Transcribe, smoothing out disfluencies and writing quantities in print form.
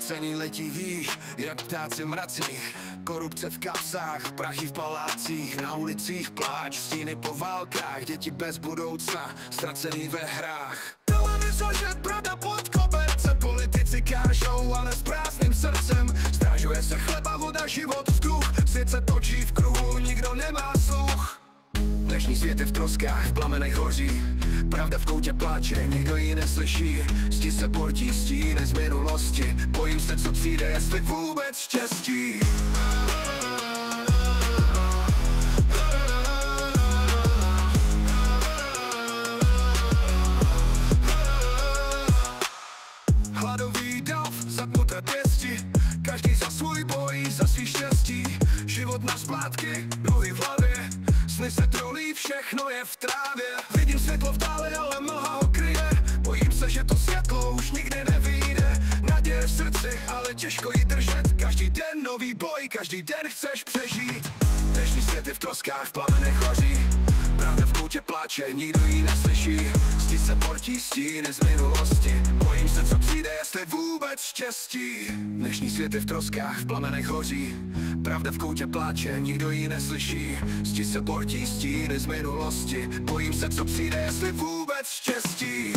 Ceny letí výš, jak ptáci mraci. Korupce v kapsách, prachy v palácích, na ulicích pláč, stíny po válkách, děti bez budoucna, ztracený ve hrách. Televizor, že pravda pod koberce, politici kážou, ale s prázdným srdcem. Strážuje se chleba, voda, život, vzduch, svět se točí v kruhu, nikdo nemá sluch. Dnešní svět je v troskách, v plamenech hoří, pravda v koutě pláče, nikdo ji neslyší. Zdi se portí stíny z minulosti, bojím se, co přijde, jestli vůbec štěstí. Hladový dav, zatnuté pěsti, každý za svůj boj, za svý štěstí. Život na splátky, nohy v hlavě, sny se trolí, všechno je v trávě. Vidím světlo v dále, ale mlha ho kryje, bojím se, že to světlo už nikdy nevyjde. Naděje v srdci, ale těžko ji držet, každý den nový boj, každý den chceš přežít. Dnešní svět je v troskách, v plamenech hoří, pravda v koutě pláče, nikdo ji neslyší. Zdi se portí stíny z minulosti, bojím se, co přijde, jestli vůbec štěstí. Dnešní svět je v troskách, v plamenech hoří, pravda v koutě pláče, nikdo ji neslyší. Zdi se portí stíny z minulosti, bojím se, co přijde, jestli vůbec štěstí.